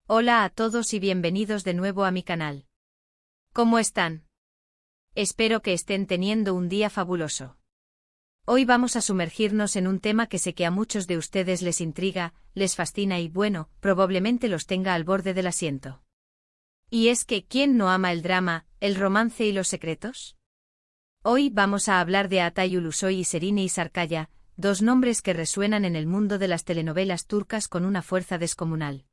Hola a todos y bienvenidos de nuevo a mi canal. ¿Cómo están? Espero que estén teniendo un día fabuloso. Hoy vamos a sumergirnos en un tema que sé que a muchos de ustedes les intriga, les fascina y bueno, probablemente los tenga al borde del asiento. Y es que, ¿quién no ama el drama, el romance y los secretos? Hoy vamos a hablar de Atay Ulusoy y Şehrine Sarıkaya, dos nombres que resuenan en el mundo de las telenovelas turcas con una fuerza descomunal.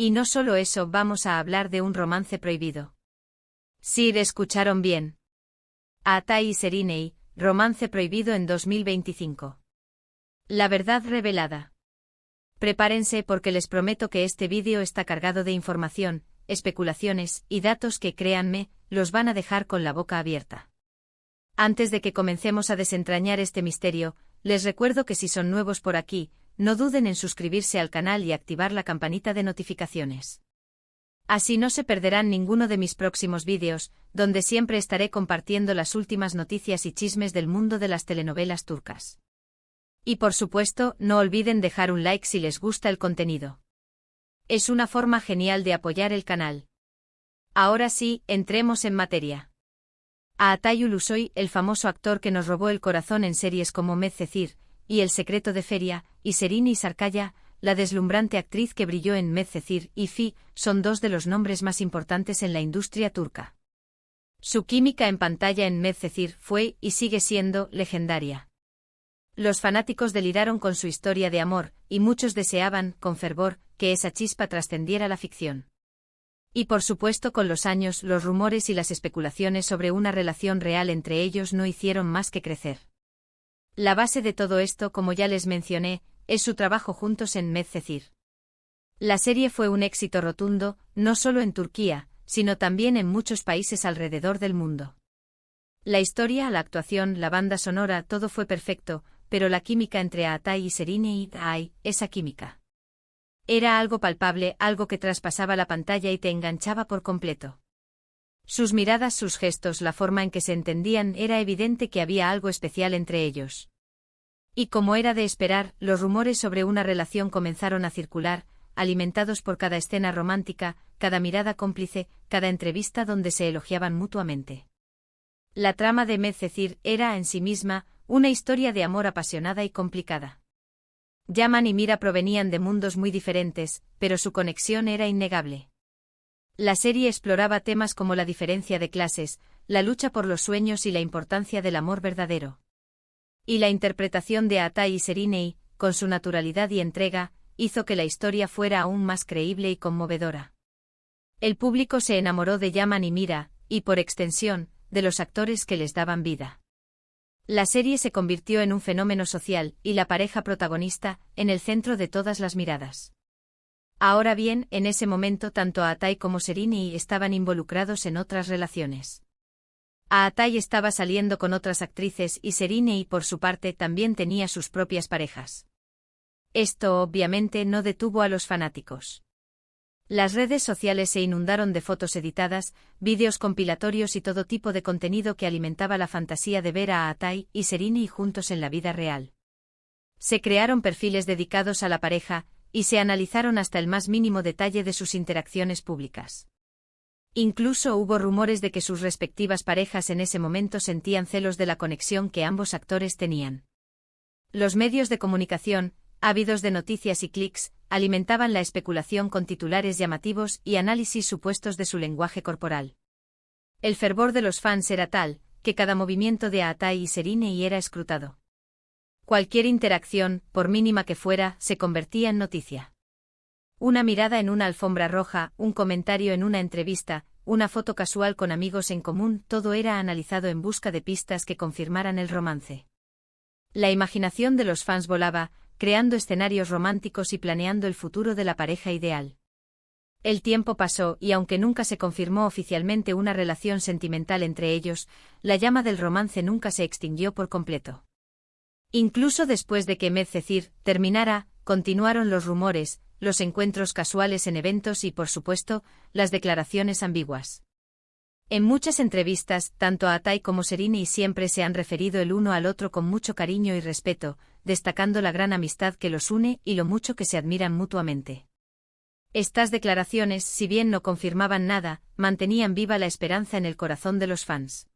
Y no solo eso, vamos a hablar de un romance prohibido. Sí, escucharon bien. Atay y Şehrine, romance prohibido en 2025. La verdad revelada. Prepárense porque les prometo que este vídeo está cargado de información, especulaciones y datos que, créanme, los van a dejar con la boca abierta. Antes de que comencemos a desentrañar este misterio, les recuerdo que si son nuevos por aquí, no duden en suscribirse al canal y activar la campanita de notificaciones. Así no se perderán ninguno de mis próximos vídeos, donde siempre estaré compartiendo las últimas noticias y chismes del mundo de las telenovelas turcas. Y por supuesto, no olviden dejar un like si les gusta el contenido. Es una forma genial de apoyar el canal. Ahora sí, entremos en materia. Atay Ulusoy, el famoso actor que nos robó el corazón en series como Medcezir y El secreto de Feria, y Şehrine Sarıkaya, la deslumbrante actriz que brilló en Medcezir y Fi, son dos de los nombres más importantes en la industria turca. Su química en pantalla en Medcezir fue, y sigue siendo, legendaria. Los fanáticos deliraron con su historia de amor, y muchos deseaban, con fervor, que esa chispa trascendiera la ficción. Y por supuesto, con los años, los rumores y las especulaciones sobre una relación real entre ellos no hicieron más que crecer. La base de todo esto, como ya les mencioné, es su trabajo juntos en Medcezir. La serie fue un éxito rotundo, no solo en Turquía, sino también en muchos países alrededor del mundo. La historia, la actuación, la banda sonora, todo fue perfecto, pero la química entre Atay y Şehrine, esa química. Era algo palpable, algo que traspasaba la pantalla y te enganchaba por completo. Sus miradas, sus gestos, la forma en que se entendían, era evidente que había algo especial entre ellos. Y como era de esperar, los rumores sobre una relación comenzaron a circular, alimentados por cada escena romántica, cada mirada cómplice, cada entrevista donde se elogiaban mutuamente. La trama de Medcezir era, en sí misma, una historia de amor apasionada y complicada. Yaman y Mira provenían de mundos muy diferentes, pero su conexión era innegable. La serie exploraba temas como la diferencia de clases, la lucha por los sueños y la importancia del amor verdadero. Y la interpretación de Atay y Şehrine, con su naturalidad y entrega, hizo que la historia fuera aún más creíble y conmovedora. El público se enamoró de Yaman y Mira, y por extensión, de los actores que les daban vida. La serie se convirtió en un fenómeno social, y la pareja protagonista, en el centro de todas las miradas. Ahora bien, en ese momento tanto Atay como Şehrine estaban involucrados en otras relaciones. Atay estaba saliendo con otras actrices y Şehrine, por su parte, también tenía sus propias parejas. Esto obviamente no detuvo a los fanáticos. Las redes sociales se inundaron de fotos editadas, vídeos compilatorios y todo tipo de contenido que alimentaba la fantasía de ver a Atay y Şehrine juntos en la vida real. Se crearon perfiles dedicados a la pareja, y se analizaron hasta el más mínimo detalle de sus interacciones públicas. Incluso hubo rumores de que sus respectivas parejas en ese momento sentían celos de la conexión que ambos actores tenían. Los medios de comunicación, ávidos de noticias y clics, alimentaban la especulación con titulares llamativos y análisis supuestos de su lenguaje corporal. El fervor de los fans era tal, que cada movimiento de Atay y Şehrine era escrutado. Cualquier interacción, por mínima que fuera, se convertía en noticia. Una mirada en una alfombra roja, un comentario en una entrevista, una foto casual con amigos en común, todo era analizado en busca de pistas que confirmaran el romance. La imaginación de los fans volaba, creando escenarios románticos y planeando el futuro de la pareja ideal. El tiempo pasó y aunque nunca se confirmó oficialmente una relación sentimental entre ellos, la llama del romance nunca se extinguió por completo. Incluso después de que Medcezir terminara, continuaron los rumores, los encuentros casuales en eventos y, por supuesto, las declaraciones ambiguas. En muchas entrevistas, tanto Atay como Şehrine siempre se han referido el uno al otro con mucho cariño y respeto, destacando la gran amistad que los une y lo mucho que se admiran mutuamente. Estas declaraciones, si bien no confirmaban nada, mantenían viva la esperanza en el corazón de los fans.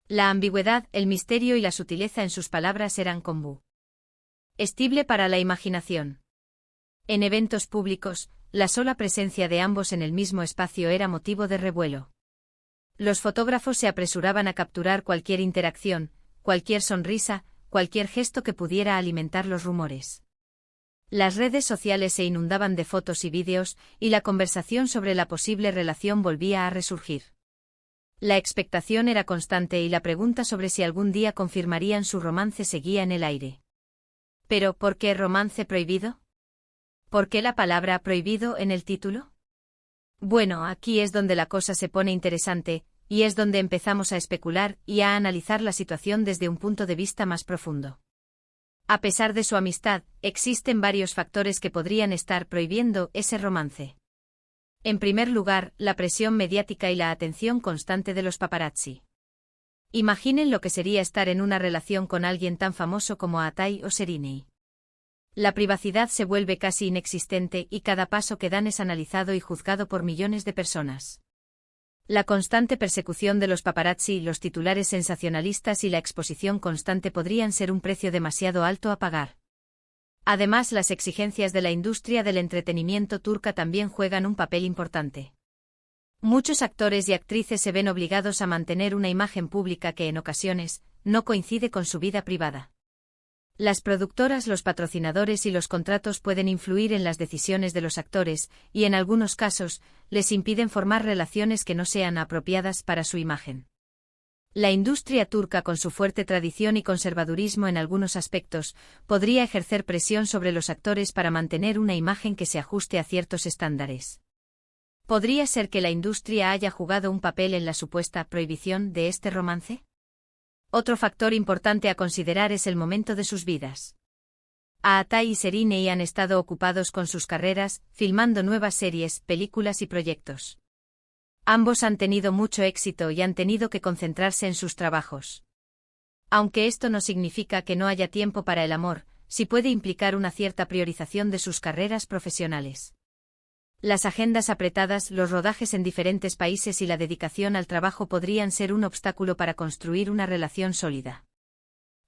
La ambigüedad, el misterio y la sutileza en sus palabras eran combustible para la imaginación. En eventos públicos, la sola presencia de ambos en el mismo espacio era motivo de revuelo. Los fotógrafos se apresuraban a capturar cualquier interacción, cualquier sonrisa, cualquier gesto que pudiera alimentar los rumores. Las redes sociales se inundaban de fotos y vídeos, y la conversación sobre la posible relación volvía a resurgir. La expectación era constante y la pregunta sobre si algún día confirmarían su romance seguía en el aire. Pero, ¿por qué romance prohibido? ¿Por qué la palabra prohibido en el título? Bueno, aquí es donde la cosa se pone interesante, y es donde empezamos a especular y a analizar la situación desde un punto de vista más profundo. A pesar de su amistad, existen varios factores que podrían estar prohibiendo ese romance. En primer lugar, la presión mediática y la atención constante de los paparazzi. Imaginen lo que sería estar en una relación con alguien tan famoso como Atai o Serinei. La privacidad se vuelve casi inexistente y cada paso que dan es analizado y juzgado por millones de personas. La constante persecución de los paparazzi, los titulares sensacionalistas y la exposición constante podrían ser un precio demasiado alto a pagar. Además, las exigencias de la industria del entretenimiento turca también juegan un papel importante. Muchos actores y actrices se ven obligados a mantener una imagen pública que en ocasiones no coincide con su vida privada. Las productoras, los patrocinadores y los contratos pueden influir en las decisiones de los actores y, en algunos casos, les impiden formar relaciones que no sean apropiadas para su imagen. La industria turca, con su fuerte tradición y conservadurismo en algunos aspectos, podría ejercer presión sobre los actores para mantener una imagen que se ajuste a ciertos estándares. ¿Podría ser que la industria haya jugado un papel en la supuesta prohibición de este romance? Otro factor importante a considerar es el momento de sus vidas. Atai y Serinei han estado ocupados con sus carreras, filmando nuevas series, películas y proyectos. Ambos han tenido mucho éxito y han tenido que concentrarse en sus trabajos. Aunque esto no significa que no haya tiempo para el amor, sí puede implicar una cierta priorización de sus carreras profesionales. Las agendas apretadas, los rodajes en diferentes países y la dedicación al trabajo podrían ser un obstáculo para construir una relación sólida.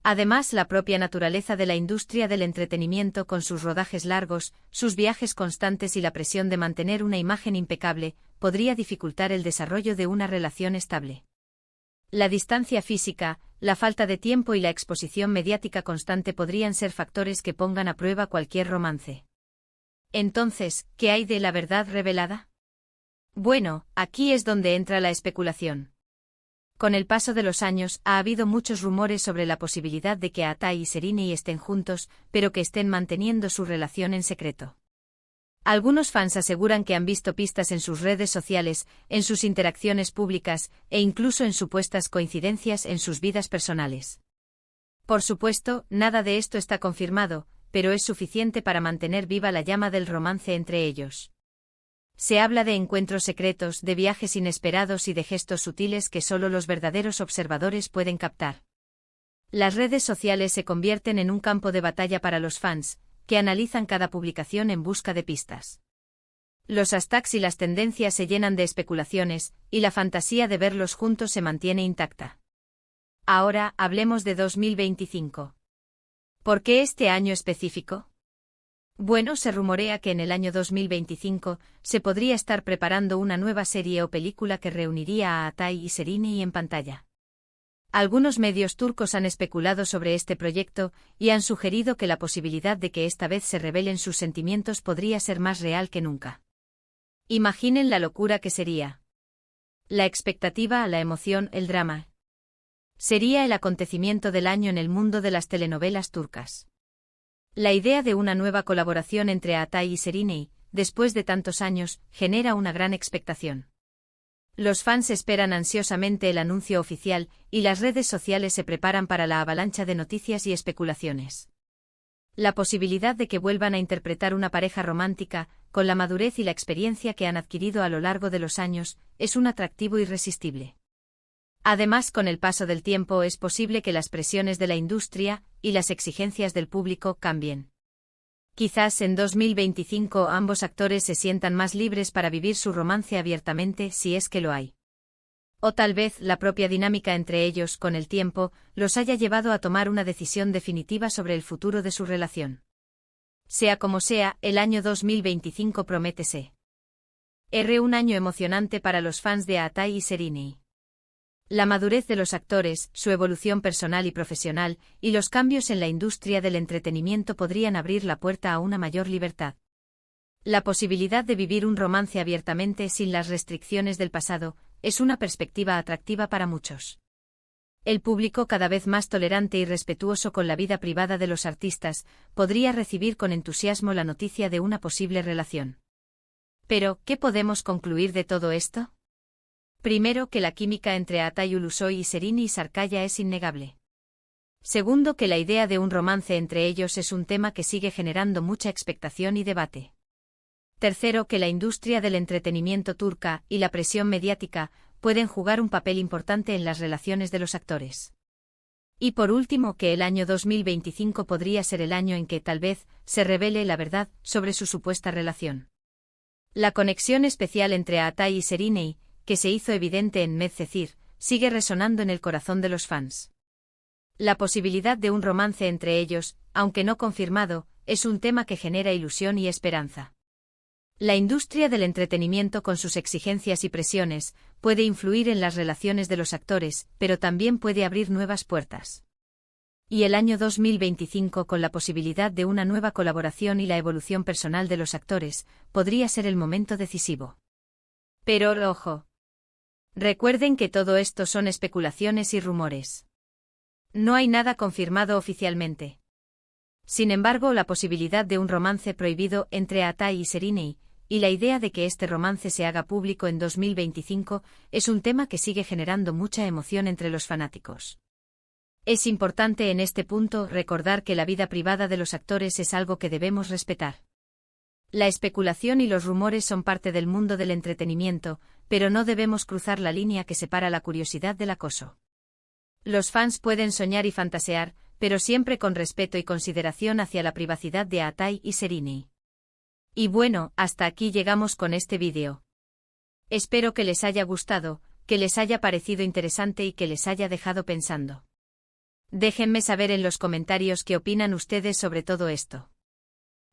Además, la propia naturaleza de la industria del entretenimiento, con sus rodajes largos, sus viajes constantes y la presión de mantener una imagen impecable, podría dificultar el desarrollo de una relación estable. La distancia física, la falta de tiempo y la exposición mediática constante podrían ser factores que pongan a prueba cualquier romance. Entonces, ¿qué hay de la verdad revelada? Bueno, aquí es donde entra la especulación. Con el paso de los años, ha habido muchos rumores sobre la posibilidad de que Atai y Serinei estén juntos, pero que estén manteniendo su relación en secreto. Algunos fans aseguran que han visto pistas en sus redes sociales, en sus interacciones públicas, e incluso en supuestas coincidencias en sus vidas personales. Por supuesto, nada de esto está confirmado, pero es suficiente para mantener viva la llama del romance entre ellos. Se habla de encuentros secretos, de viajes inesperados y de gestos sutiles que solo los verdaderos observadores pueden captar. Las redes sociales se convierten en un campo de batalla para los fans, que analizan cada publicación en busca de pistas. Los hashtags y las tendencias se llenan de especulaciones, y la fantasía de verlos juntos se mantiene intacta. Ahora, hablemos de 2025. ¿Por qué este año específico? Bueno, se rumorea que en el año 2025 se podría estar preparando una nueva serie o película que reuniría a Atai y Serinei en pantalla. Algunos medios turcos han especulado sobre este proyecto y han sugerido que la posibilidad de que esta vez se revelen sus sentimientos podría ser más real que nunca. Imaginen la locura que sería. La expectativa, la emoción, el drama. Sería el acontecimiento del año en el mundo de las telenovelas turcas. La idea de una nueva colaboración entre Atai y Serinei, después de tantos años, genera una gran expectación. Los fans esperan ansiosamente el anuncio oficial, y las redes sociales se preparan para la avalancha de noticias y especulaciones. La posibilidad de que vuelvan a interpretar una pareja romántica, con la madurez y la experiencia que han adquirido a lo largo de los años, es un atractivo irresistible. Además, con el paso del tiempo es posible que las presiones de la industria y las exigencias del público cambien. Quizás en 2025 ambos actores se sientan más libres para vivir su romance abiertamente si es que lo hay. O tal vez la propia dinámica entre ellos con el tiempo los haya llevado a tomar una decisión definitiva sobre el futuro de su relación. Sea como sea, el año 2025 promete ser un año emocionante para los fans de Aatai y Serrini. La madurez de los actores, su evolución personal y profesional, y los cambios en la industria del entretenimiento podrían abrir la puerta a una mayor libertad. La posibilidad de vivir un romance abiertamente sin las restricciones del pasado es una perspectiva atractiva para muchos. El público, cada vez más tolerante y respetuoso con la vida privada de los artistas, podría recibir con entusiasmo la noticia de una posible relación. Pero, ¿qué podemos concluir de todo esto? Primero, que la química entre Aatai Ulusoy y Serrini Sarkaya es innegable. Segundo, que la idea de un romance entre ellos es un tema que sigue generando mucha expectación y debate. Tercero, que la industria del entretenimiento turca y la presión mediática pueden jugar un papel importante en las relaciones de los actores. Y por último, que el año 2025 podría ser el año en que, tal vez, se revele la verdad sobre su supuesta relación. La conexión especial entre Aatai y Serrini, que se hizo evidente en Medcezir, sigue resonando en el corazón de los fans. La posibilidad de un romance entre ellos, aunque no confirmado, es un tema que genera ilusión y esperanza. La industria del entretenimiento, con sus exigencias y presiones, puede influir en las relaciones de los actores, pero también puede abrir nuevas puertas. Y el año 2025, con la posibilidad de una nueva colaboración y la evolución personal de los actores, podría ser el momento decisivo. Pero, ojo. Recuerden que todo esto son especulaciones y rumores. No hay nada confirmado oficialmente. Sin embargo, la posibilidad de un romance prohibido entre Aatai y Serrini, y la idea de que este romance se haga público en 2025, es un tema que sigue generando mucha emoción entre los fanáticos. Es importante en este punto recordar que la vida privada de los actores es algo que debemos respetar. La especulación y los rumores son parte del mundo del entretenimiento, pero no debemos cruzar la línea que separa la curiosidad del acoso. Los fans pueden soñar y fantasear, pero siempre con respeto y consideración hacia la privacidad de Aatai y Serrini. Y bueno, hasta aquí llegamos con este vídeo. Espero que les haya gustado, que les haya parecido interesante y que les haya dejado pensando. Déjenme saber en los comentarios qué opinan ustedes sobre todo esto.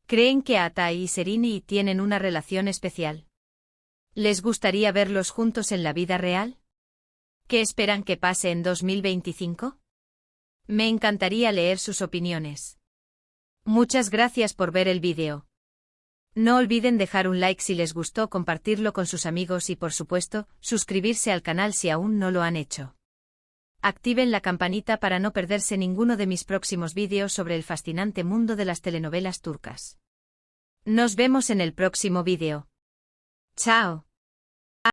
¿Creen que Aatai y Serrini tienen una relación especial? ¿Les gustaría verlos juntos en la vida real? ¿Qué esperan que pase en 2025? Me encantaría leer sus opiniones. Muchas gracias por ver el vídeo. No olviden dejar un like si les gustó, compartirlo con sus amigos y, por supuesto, suscribirse al canal si aún no lo han hecho. Activen la campanita para no perderse ninguno de mis próximos vídeos sobre el fascinante mundo de las telenovelas turcas. Nos vemos en el próximo vídeo. ¡Chao!